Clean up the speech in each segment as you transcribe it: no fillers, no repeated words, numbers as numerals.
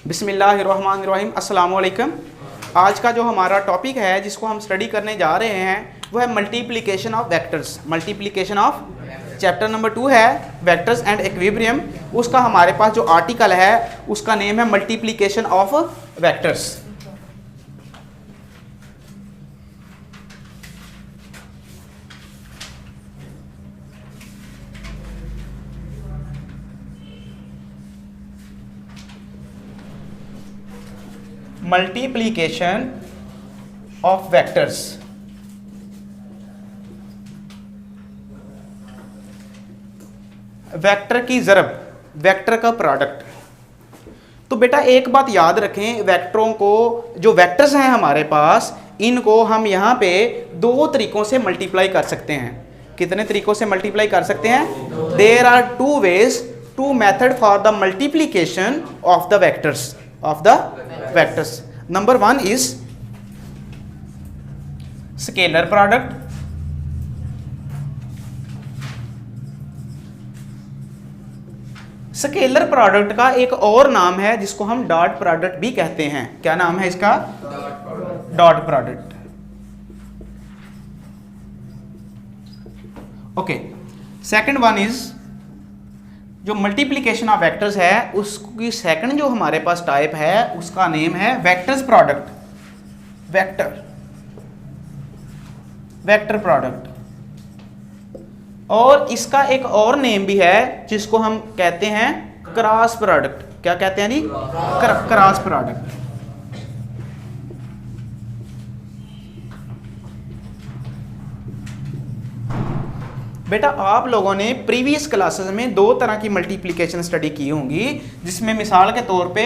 बिस्मिल्लाहिर्रहमानिर्रहीम, अस्सलाम वालेकुम। आज का जो हमारा टॉपिक है जिसको हम स्टडी करने जा रहे हैं वो है multiplication of vectors. Multiplication of chapter number 2 है वेक्टर्स एंड इक्विलिब्रियम। उसका हमारे पास जो आर्टिकल है उसका नेम है multiplication of vectors. Multiplication of vectors. Vector की ज़रब, वेक्टर का प्रोडक्ट। तो बेटा एक बात याद रखें, वेक्टरों को, जो वेक्टर्स हैं हमारे पास, इनको हम यहाँ पे दो तरीकों से मल्टीप्लाई कर सकते हैं। कितने तरीकों से मल्टीप्लाई कर सकते हैं? There are two ways, two method for the multiplication of the vectors, of the vectors. Number 1 is scalar product. Scalar product का एक और नाम है जिसको हम डॉट प्रोडक्ट भी कहते हैं। क्या नाम है इसका? Dot product. Okay. Second one is जो मल्टीप्लिकेशन ऑफ वेक्टर्स है उसकी सेकंड जो हमारे पास टाइप है उसका नेम है वेक्टर्स प्रोडक्ट। Vector product. और इसका एक और नेम भी है जिसको हम कहते हैं क्रॉस प्रोडक्ट। क्या कहते हैं जी? Cross product. बेटा आप लोगों ने प्रीवियस क्लासेस में दो तरह की मल्टीप्लिकेशन स्टडी की होंगी, जिसमें मिसाल के तौर पे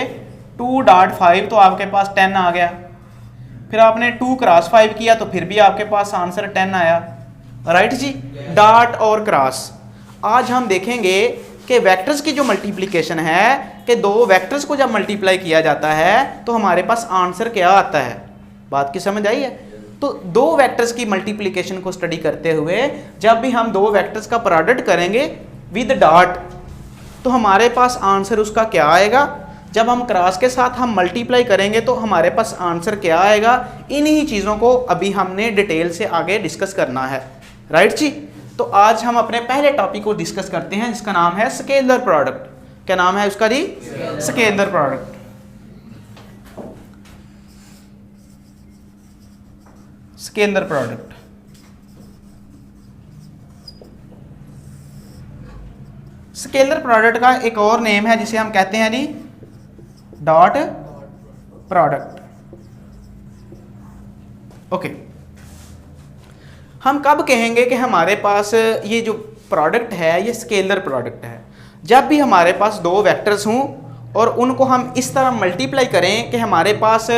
2.5 तो आपके पास 10 आ गया, फिर आपने 2 क्रॉस 5 किया तो फिर भी आपके पास आंसर 10 आया। राइट जी? डॉट और क्रॉस। आज हम देखेंगे कि वेक्टर्स की जो मल्टीप्लिकेशन है कि दो वेक्टर्स को जब मल्टीप्लाई किया जाता है तो हमारे पास आंसर क्या आता है। बात की समझ आई है? तो दो वेक्टर्स की मल्टीप्लिकेशन को स्टडी करते हुए जब भी हम दो वेक्टर्स का प्रोडक्ट करेंगे विद डॉट तो हमारे पास आंसर उसका क्या आएगा। जब हम क्रॉस के साथ हम मल्टीप्लाई करेंगे तो हमारे पास आंसर क्या आएगा। इन्हीं चीज़ों को अभी हमने डिटेल से आगे डिस्कस करना है। राइट जी? तो आज हम अपने पहले टॉपिक को डिस्कस करते हैं जिसका नाम है स्केलर प्रोडक्ट। क्या नाम है उसका जी? Scalar product. Scalar product. Scalar product का एक और नेम है जिसे हम कहते हैं जी डॉट प्रोडक्ट। ओके। हम कब कहेंगे कि हमारे पास ये जो प्रोडक्ट है ये स्केलर प्रोडक्ट है? जब भी हमारे पास दो वेक्टर्स हों और उनको हम इस तरह मल्टीप्लाई करें कि हमारे पास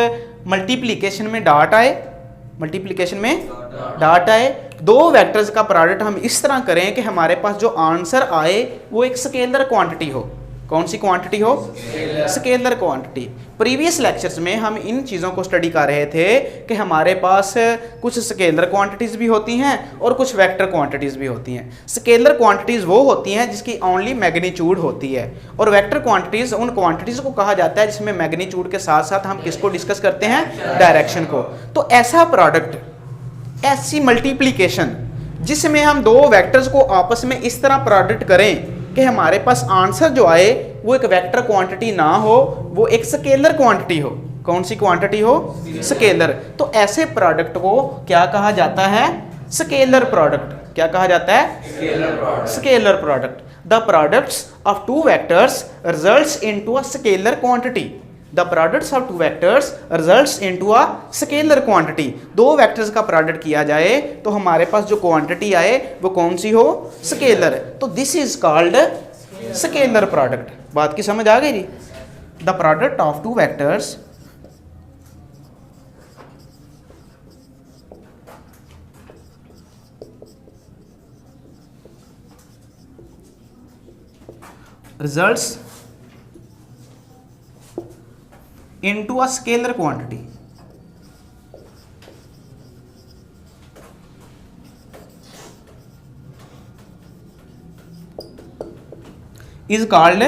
मल्टीप्लिकेशन में डॉट आए, मल्टीप्लिकेशन में डॉट आए, दो वेक्टर्स का प्रोडक्ट हम इस तरह करें कि हमारे पास जो आंसर आए वो एक स्केलर क्वांटिटी हो। कौन सी क्वांटिटी हो? Scalar quantity. प्रीवियस लेक्चर्स में हम इन चीज़ों को स्टडी कर रहे थे कि हमारे पास कुछ स्केलर क्वांटिटीज़ भी होती हैं और कुछ वेक्टर क्वांटिटीज़ भी होती हैं। स्केलर क्वांटिटीज़ वो होती हैं जिसकी ओनली मैग्नीट्यूड होती है और वेक्टर क्वांटिटीज़ उन क्वांटिटीज़ को कहा जाता है जिसमें मैग्नीट्यूड के साथ साथ हम किसको डिस्कस करते हैं? डायरेक्शन को। तो ऐसा प्रोडक्ट, ऐसी मल्टीप्लिकेशन जिसमें हम दो वेक्टर्स को आपस में इस तरह प्रोडक्ट करें कि हमारे पास आंसर जो आए वो एक वेक्टर क्वांटिटी ना हो, वो एक स्केलर क्वांटिटी हो। कौन सी क्वांटिटी हो? स्केलर। तो ऐसे प्रोडक्ट को क्या कहा जाता है? Scalar product. क्या कहा जाता है? Scalar product. The products of two vectors results into a scalar quantity. The products of two vectors results into a scalar quantity। दो वेक्टर्स का प्रोडक्ट किया जाए तो हमारे पास जो क्वांटिटी आए वो कौन सी हो? स्केलर। तो this is called scalar product. बात की समझ आ गई जी? The product of two vectors results into a scalar quantity is called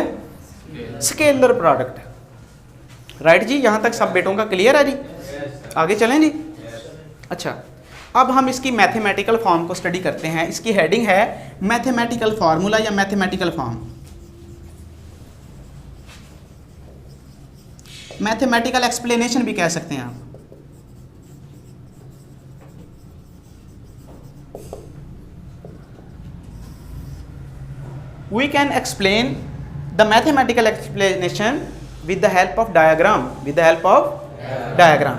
scalar product। Right जी, यहाँ तक सब बेटों का क्लियर है जी? आगे चलें जी। अच्छा, अब हम इसकी मैथमेटिकल फॉर्म को स्टडी करते हैं। इसकी हेडिंग है मैथमेटिकल फार्मूला या मैथमेटिकल फॉर्म। मैथमेटिकल एक्सप्लेनेशन भी कह सकते हैं आप। We can explain the mathematical explanation with the help of diagram. With the help of diagram.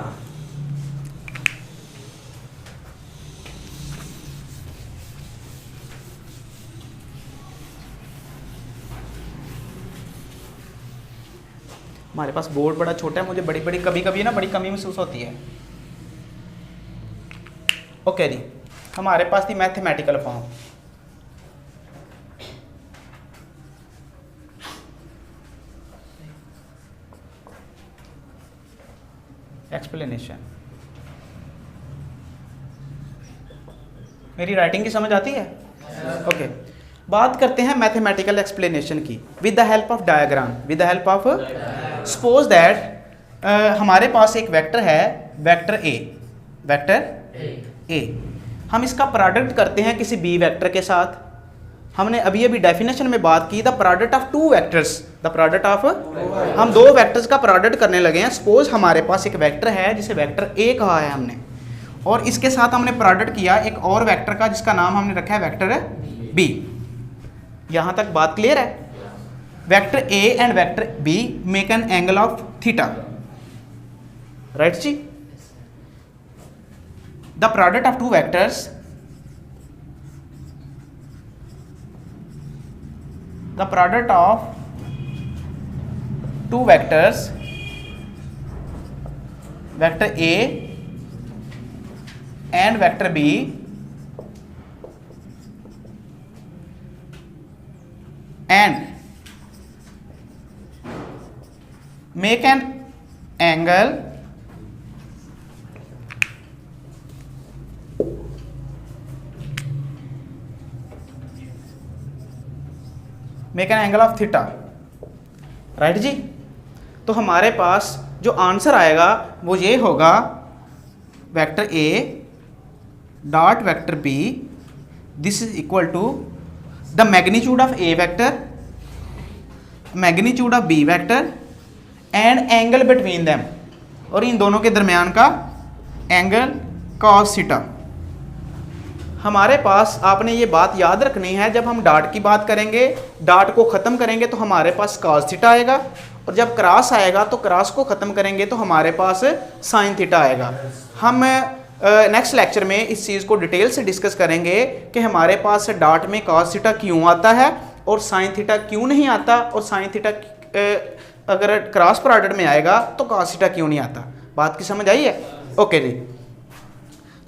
हमारे पास बोर्ड बड़ा छोटा है, मुझे बड़ी बड़ी कभी कभी ना बड़ी कमी महसूस होती है। ओके जी, हमारे पास थी मैथमेटिकल फॉर्म। एक्सप्लेनेशन, मेरी राइटिंग की समझ आती है? ओके, बात करते हैं मैथमेटिकल एक्सप्लेनेशन की with the help of diagram. With the help of, suppose that हमारे पास एक वेक्टर है, वेक्टर ए, वेक्टर ए। हम इसका प्रोडक्ट करते हैं किसी बी वेक्टर के साथ। हमने अभी अभी डेफिनेशन में बात की, the product of two vectors, the product of, हम दो वेक्टर्स का प्रोडक्ट करने लगे हैं। सपोज हमारे पास एक वेक्टर है जिसे वेक्टर ए कहा है हमने, और इसके साथ हमने प्रोडक्ट किया एक और वेक्टर का जिसका नाम हमने रखा है वेक्टर बी। यहाँ तक बात क्लियर है? Vector A and vector B make an angle of theta, right जी? The product of two vectors, the product of two vectors, vector A and vector B, and make an angle make an angle of theta, right जी? तो हमारे पास जो answer आएगा वो ये होगा, vector A dot vector B, this is equal to the magnitude of A vector, magnitude of B vector and angle between them, और इन दोनों के दरमियान का एंगल कॉस थीटा। हमारे पास आपने ये बात याद रखनी है, जब हम डॉट की बात करेंगे, डॉट को ख़त्म करेंगे तो हमारे पास कॉस थीटा आएगा, और जब क्रॉस आएगा तो क्रॉस को ख़त्म करेंगे तो हमारे पास साइन थीटा आएगा। हम नेक्स्ट लेक्चर में इस चीज़ को डिटेल से डिस्कस करेंगे कि हमारे पास डॉट में कॉस थीटा क्यों आता है और साइन थीटा क्यों नहीं आता, और साइन थीटा अगर क्रॉस प्रोडक्ट में आएगा तो कॉस थीटा क्यों नहीं आता। बात की समझ आई है? ओके जी।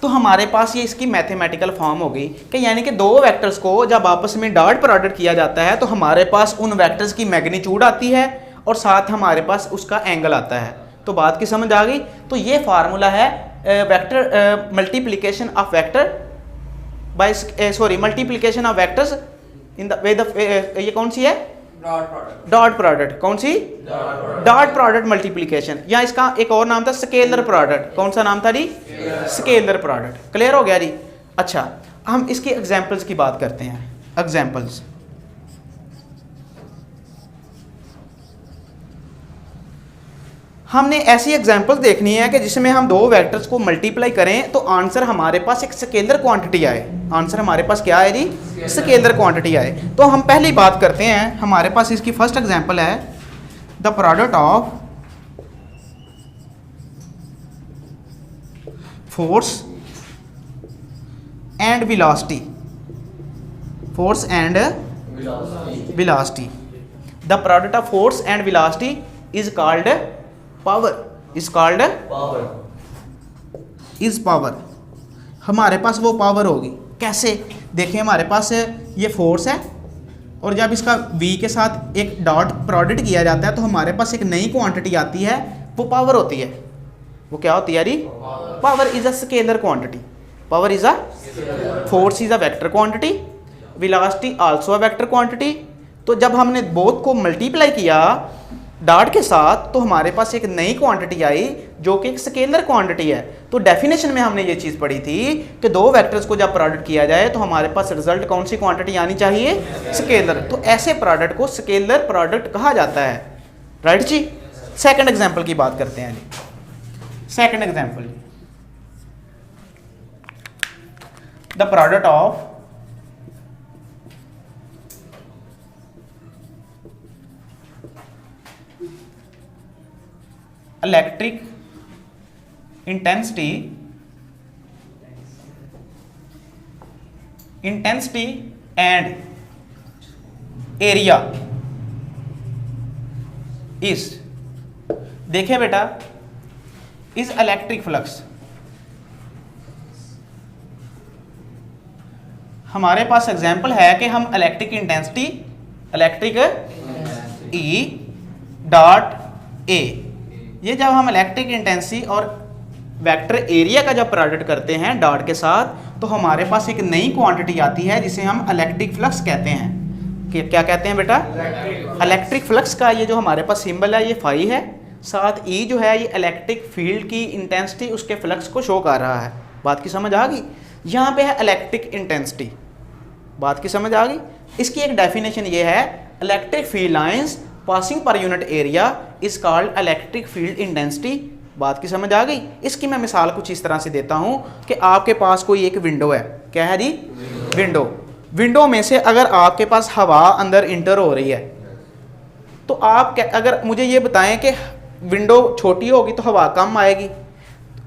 तो हमारे पास ये इसकी मैथमेटिकल फॉर्म हो गई कि यानी कि दो वेक्टर्स को जब आपस में डॉट प्रोडक्ट किया जाता है तो हमारे पास उन वेक्टर्स की मैग्नीट्यूड आती है और साथ हमारे पास उसका एंगल आता है। तो बात की समझ आ गई? तो ये फार्मूला है vector multiplication of vector by multiplication of vectors in the way the, ये कौन सी है? Dot product. कौन सी? डॉट प्रोडक्ट मल्टीप्लिकेशन, या इसका एक और नाम था स्केलर प्रोडक्ट। कौन सा नाम था जी? Scalar product. क्लियर हो गया जी? अच्छा, हम इसकी एग्जांपल्स की बात करते हैं। एग्जांपल्स, हमने ऐसी एग्जांपल्स देखनी है कि जिसमें हम दो वेक्टर्स को मल्टीप्लाई करें तो आंसर हमारे पास एक स्केलर क्वांटिटी आए। आंसर हमारे पास क्या है जी? स्केलर क्वांटिटी आए। तो हम पहली बात करते हैं, हमारे पास इसकी फर्स्ट एग्जांपल है the product of force and velocity, force and velocity. The product of force and velocity is called power, is called is power. हमारे पास वो पावर होगी कैसे? देखिए, हमारे पास ये फोर्स है और जब इसका v के साथ एक डॉट प्रोडक्ट किया जाता है तो हमारे पास एक नई क्वांटिटी आती है, वो पावर होती है। वो क्या होती है जी? Power is a scalar quantity. Power is a, force is a vector quantity, velocity also a vector quantity. तो जब हमने बोथ को मल्टीप्लाई किया, डॉट के साथ, तो हमारे पास एक नई क्वांटिटी आई जो कि एक स्केलर क्वांटिटी है। तो डेफिनेशन में हमने ये चीज़ पढ़ी थी कि दो वेक्टर्स को जब प्रोडक्ट किया जाए तो हमारे पास रिजल्ट कौन सी क्वांटिटी आनी चाहिए, स्केलर। तो ऐसे प्रोडक्ट को स्केलर प्रोडक्ट कहा जाता है, राइट जी। सेकंड एग्जांपल की बात करते हैं जी। Second example, the product of electric intensity and area is, देखिए बेटा, इज इलेक्ट्रिक फ्लक्स। हमारे पास एग्जांपल है कि हम electric intensity, electric E dot A, ये जब हम इलेक्ट्रिक इंटेंसिटी और वेक्टर एरिया का जब प्रोडक्ट करते हैं डॉट के साथ, तो हमारे पास एक नई क्वांटिटी आती है जिसे हम इलेक्ट्रिक फ्लक्स कहते हैं। कि क्या कहते हैं बेटा, इलेक्ट्रिक फ्लक्स का ये जो हमारे पास सिंबल है ये फाई है, साथ ई जो है ये इलेक्ट्रिक फील्ड की इंटेंसिटी उसके फ्लक्स को शो कर रहा है। बात की समझ आ गई। यहाँ पे है इलेक्ट्रिक इंटेंसिटी, बात की समझ आ गई। इसकी एक डेफिनेशन ये है, electric field lines passing per unit area is called electric field intensity. बात की समझ आ गई। इसकी मैं मिसाल कुछ इस तरह से देता हूं कि आपके पास कोई एक विंडो है, क्या है जी, विंडो में से अगर आपके पास हवा अंदर इंटर हो रही है, तो आप अगर मुझे ये बताएं कि विंडो छोटी होगी तो हवा कम आएगी,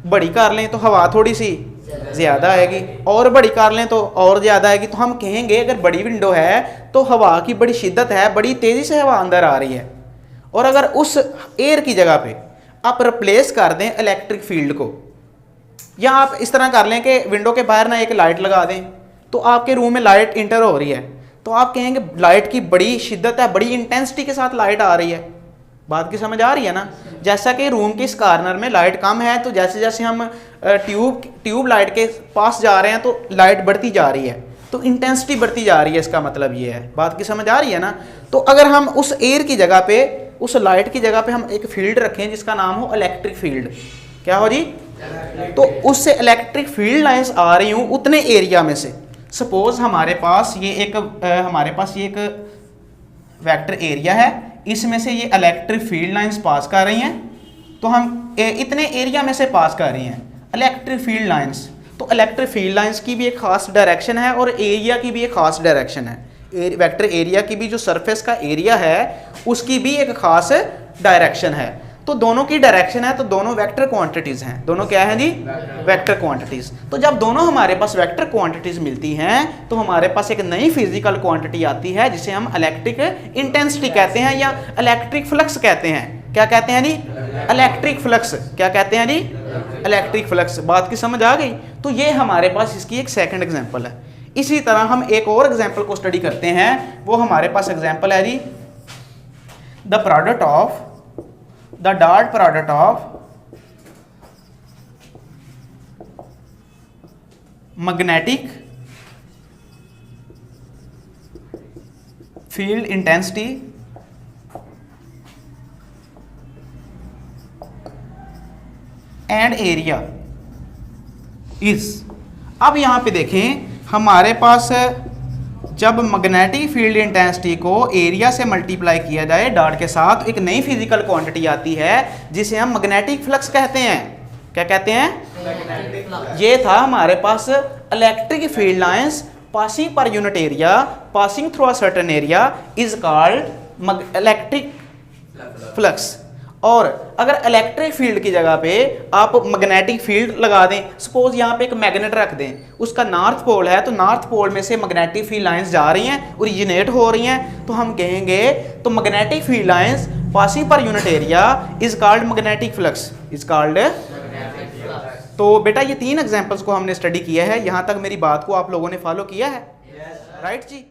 बड़ी कर लें तो हवा थोड़ी सी ज़्यादा आएगी, और बड़ी कर लें तो और ज़्यादा आएगी। तो हम कहेंगे अगर बड़ी विंडो है तो हवा की बड़ी शिद्दत है, बड़ी तेज़ी से हवा अंदर आ रही है। और अगर उस एयर की जगह पे आप रिप्लेस कर दें इलेक्ट्रिक फील्ड को, या आप इस तरह कर लें कि विंडो के बाहर ना एक लाइट लगा दें, तो आपके रूम में लाइट इंटर हो रही है, तो आप कहेंगे लाइट की बड़ी शिद्दत है, बड़ी इंटेंसिटी के साथ लाइट आ रही है। बात की समझ आ रही है ना। जैसा कि रूम के इस कार्नर में लाइट कम है, तो जैसे जैसे हम ट्यूब लाइट के पास जा रहे हैं तो लाइट बढ़ती जा रही है, तो इंटेंसिटी बढ़ती जा रही है, इसका मतलब ये है। बात की समझ आ रही है ना। तो अगर हम उस एयर की जगह पे, उस लाइट की जगह पे हम एक फील्ड रखें जिसका नाम हो इलेक्ट्रिक फील्ड, क्या हो जी, तो उससे इलेक्ट्रिक फील्ड लाइंस आ रही हूँ उतने एरिया में से। सपोज हमारे पास ये एक वेक्टर एरिया है, इसमें से ये इलेक्ट्रिक फील्ड लाइंस पास कर रही हैं, तो हम इतने एरिया में से पास कर रही हैं इलेक्ट्रिक फील्ड लाइंस। तो इलेक्ट्रिक फील्ड लाइंस की भी एक खास डायरेक्शन है और एरिया की भी एक खास डायरेक्शन है। वेक्टर एरिया की भी जो सरफेस का एरिया है उसकी भी एक खास डायरेक्शन है। तो दोनों की डायरेक्शन है, तो दोनों वेक्टर क्वांटिटीज़ हैं। दोनों क्या हैं जी, वेक्टर क्वांटिटीज़। तो जब दोनों हमारे पास वेक्टर क्वांटिटीज़ मिलती हैं तो हमारे पास एक नई फिजिकल क्वांटिटी आती है जिसे हम इलेक्ट्रिक इंटेंसिटी कहते हैं या इलेक्ट्रिक फ्लक्स कहते हैं। क्या कहते हैं जी, इलेक्ट्रिक फ्लक्स। क्या कहते हैं जी, इलेक्ट्रिक फ्लक्स। बात की समझ आ गई। तो ये हमारे पास इसकी एक सेकंड एग्जांपल है। इसी तरह हम एक और एग्जांपल को स्टडी करते हैं, वो हमारे पास एग्जांपल है जी, the product of the dot product of magnetic field intensity and area is। अब यहां पे देखें, हमारे पास जब मैग्नेटिक फील्ड इंटेंसिटी को एरिया से मल्टीप्लाई किया जाए डॉट के साथ, एक नई फिजिकल क्वांटिटी आती है जिसे हम मैग्नेटिक फ्लक्स कहते हैं। क्या कहते हैं, ये था हमारे पास electric field lines passing per unit area, passing through a certain area is called electric flux. और अगर इलेक्ट्रिक फील्ड की जगह पे आप मैग्नेटिक फील्ड लगा दें, सपोज यहाँ पे एक मैग्नेट रख दें, उसका नॉर्थ पोल है, तो नॉर्थ पोल में से मैग्नेटिक फील्ड लाइंस जा रही हैं, ओरिजिनेट हो रही हैं, तो हम कहेंगे तो magnetic field lines passing per unit area is called magnetic flux, is called. तो बेटा ये तीन एग्जांपल्स को हमने स्टडी किया है। यहाँ तक मेरी बात को आप लोगों ने फॉलो किया है, राइट जी।